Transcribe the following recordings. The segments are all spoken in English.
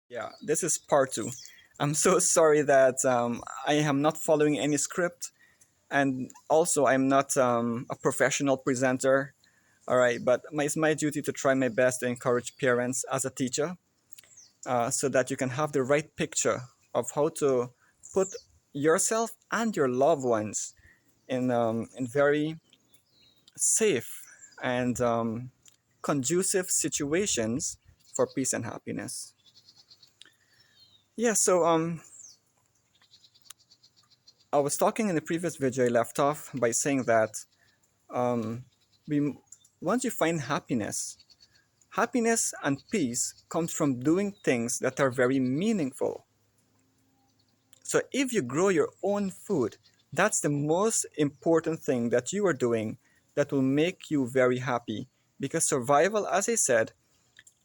Yeah, this is part two. I'm so sorry that I am not following any script, and also I'm not a professional presenter. All right, but it's my duty to try my best to encourage parents as a teacher, so that you can have the right picture of how to put yourself and your loved ones in very safe and conducive situations for peace and happiness. Yeah, so I was talking in the previous video. I left off by saying that um, we once you find happiness, happiness and peace comes from doing things that are very meaningful. So if you grow your own food, that's the most important thing that you are doing that will make you very happy. Because survival, as I said,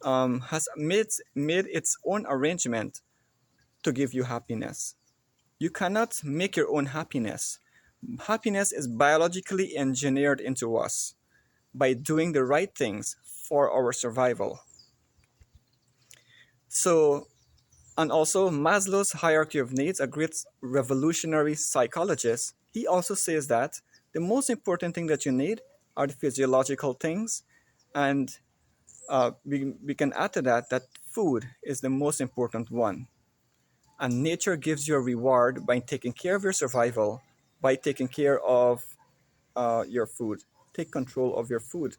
has made its own arrangement to give you happiness. You cannot make your own happiness. Happiness is biologically engineered into us by doing the right things for our survival. So, and also Maslow's hierarchy of needs, a great revolutionary psychologist, he also says that the most important thing that you need are the physiological things, and we can add to that that food is the most important one. And nature gives you a reward by taking care of your survival, by taking care of your food. Take control of your food.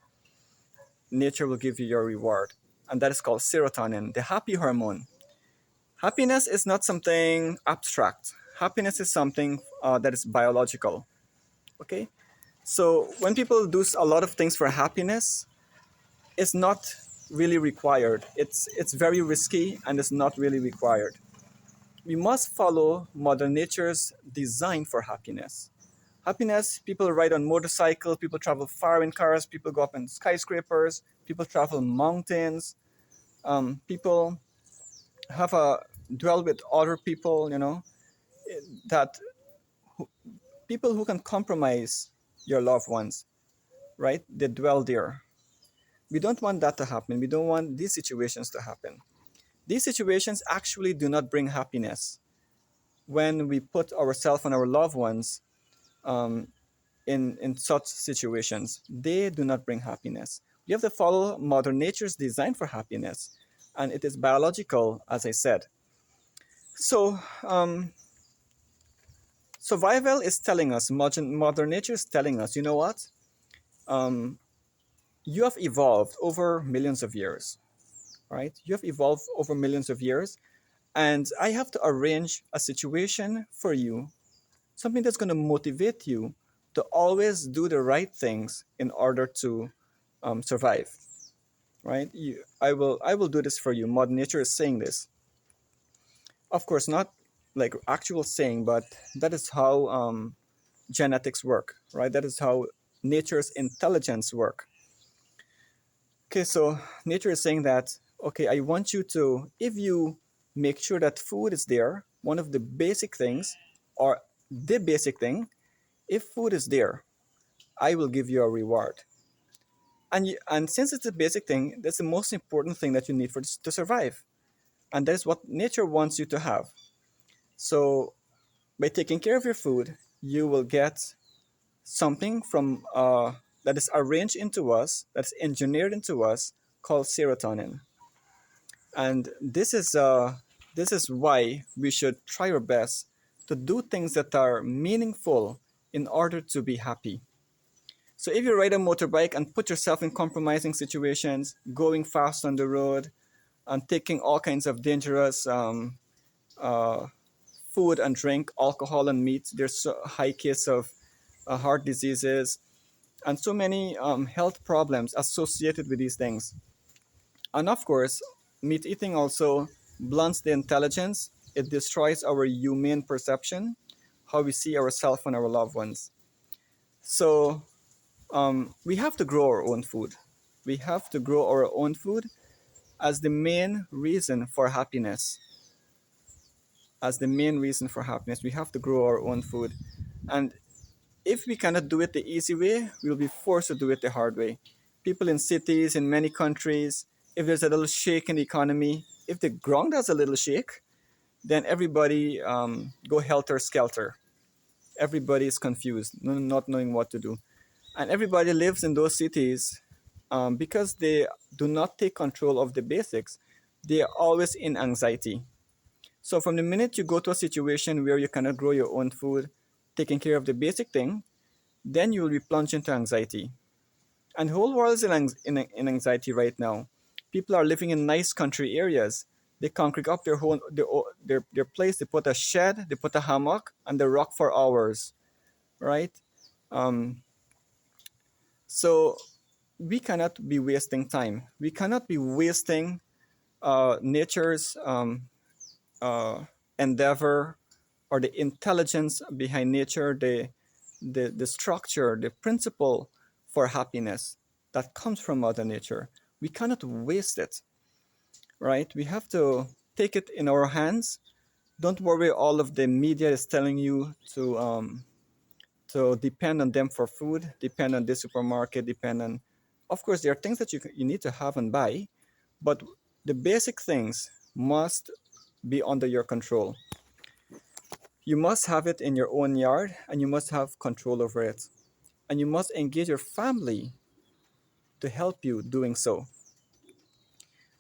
Nature will give you your reward. And that is called serotonin, the happy hormone. Happiness is not something abstract. Happiness is something that is biological. Okay? So when people do a lot of things for happiness, it's not really required. It's very risky and it's not really required. We must follow Mother Nature's design for happiness. Happiness, people ride on motorcycles, people travel far in cars, people go up in skyscrapers, people travel mountains, people have a dwell with other people, that people who can compromise your loved ones, right? They dwell there. We don't want that to happen. We don't want these situations to happen. These situations actually do not bring happiness when we put ourselves and our loved ones um, in such situations. They do not bring happiness. You have to follow Mother Nature's design for happiness, and it is biological, as I said. So, survival is telling us, Mother Nature is telling us, you know what? Um, you have evolved over millions of years, right? You have evolved over millions of years, and I have to arrange a situation for you, something that's going to motivate you to always do the right things in order to survive, right? I will do this for you. Mother Nature is saying this. Of course, not like actual saying, but that is how genetics work, right? That is how nature's intelligence work. Okay, so nature is saying that, okay, I want you to, if you make sure that food is there, one of the basic things, or the basic thing, if food is there, I will give you a reward. And since it's a basic thing, that's the most important thing that you need to survive. And that's what nature wants you to have. So by taking care of your food, you will get something from that is arranged into us, that's engineered into us, called serotonin. And this is why we should try our best to do things that are meaningful in order to be happy. So if you ride a motorbike and put yourself in compromising situations, going fast on the road, and taking all kinds of dangerous uh, food and drink, alcohol and meat, there's so high case of heart diseases and so many health problems associated with these things. And of course, meat eating also blunts the intelligence. It destroys our humane perception, how we see ourselves and our loved ones. So we have to grow our own food. We have to grow our own food as the main reason for happiness. As the main reason for happiness, we have to grow our own food. And if we cannot do it the easy way, we'll be forced to do it the hard way. People in cities, in many countries, if there's a little shake in the economy, if the ground has a little shake, then everybody go helter skelter. Everybody is confused, not knowing what to do, and everybody lives in those cities because they do not take control of the basics. They are always in anxiety. So from the minute you go to a situation where you cannot grow your own food, taking care of the basic thing, then you will be plunged into anxiety. And the whole world is in anxiety right now. People are living in nice country areas. They concrete up their place. They put a shed, they put a hammock, and they rock for hours, right? Um, so we cannot be wasting time. We cannot be wasting nature's uh, endeavor or the intelligence behind nature, the structure, the principle for happiness that comes from Mother Nature. We cannot waste it, right? We have to take it in our hands. Don't worry, all of the media is telling you to depend on them for food, depend on the supermarket, depend on. Of course, there are things that you need to have and buy, but the basic things must be under your control. You must have it in your own yard and you must have control over it. And you must engage your family to help you doing so.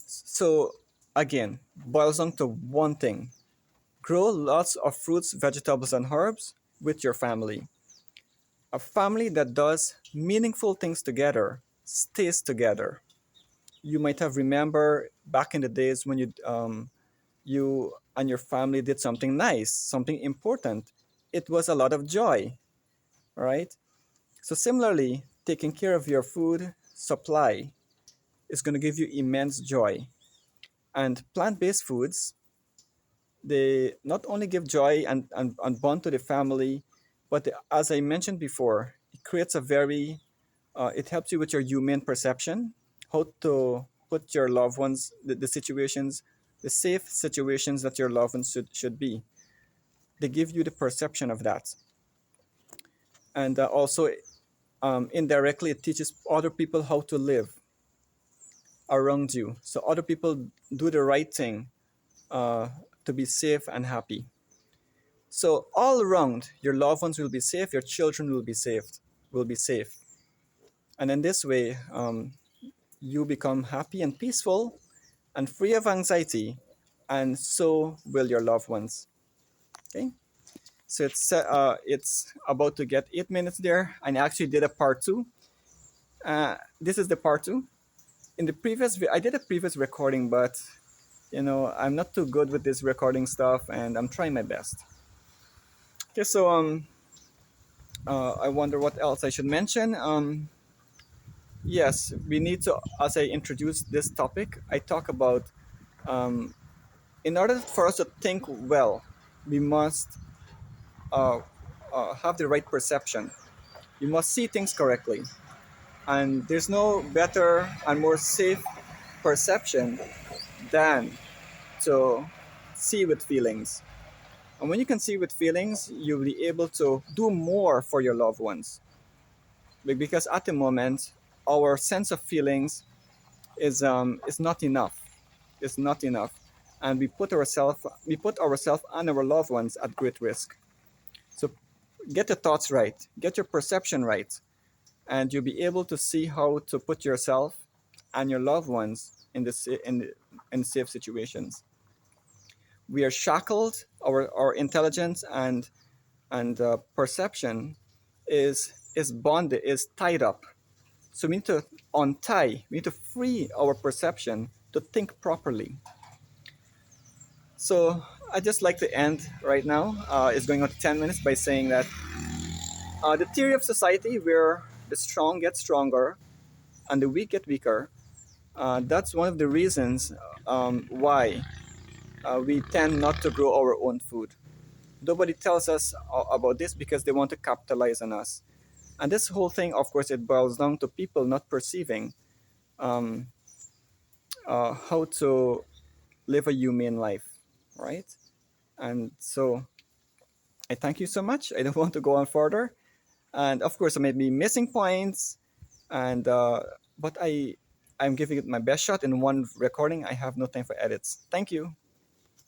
So, again, boils down to one thing: grow lots of fruits, vegetables, and herbs with your family. A family that does meaningful things together stays together. You might have remember back in the days when you and your family did something nice, something important. It was a lot of joy, right? So similarly, taking care of your food supply is going to give you immense joy. And plant-based foods, they not only give joy and bond to the family, but as I mentioned before, it creates a very, it helps you with your human perception, how to put your loved ones, the situations, the safe situations that your loved ones should be. They give you the perception of that. And also, indirectly, it teaches other people how to live around you. So other people do the right thing uh, to be safe and happy. So all around, your loved ones will be safe, your children will be safe. And in this way, you become happy and peaceful and free of anxiety, and so will your loved ones. Okay? So it's about to get 8 minutes there. I actually did a part two. This is the part two. In the previous, I did a previous recording, but I'm not too good with this recording stuff, and I'm trying my best. Okay, so I wonder what else I should mention. Yes, we need to, as I introduce this topic, I talk about um, in order for us to think well, we must uh, have the right perception. We must see things correctly, and there's no better and more safe perception than to see with feelings. And when you can see with feelings, you'll be able to do more for your loved ones. Because at the moment, our sense of feelings is not enough. It's not enough, and we put ourselves and our loved ones at great risk. So get your thoughts right, get your perception right, and you'll be able to see how to put yourself and your loved ones in safe situations. We are shackled. Our intelligence and perception is bonded, is tied up. So we need to untie. We need to free our perception to think properly. So I just like to end right now. It's going on to 10 minutes by saying that the theory of society where the strong get stronger and the weak get weaker. That's one of the reasons why we tend not to grow our own food. Nobody tells us about this because they want to capitalize on us. And this whole thing, of course, it boils down to people not perceiving um, how to live a humane life, right? And so I thank you so much. I don't want to go on further. And of course, I may be missing points, and but I'm giving it my best shot in one recording. I have no time for edits. Thank you.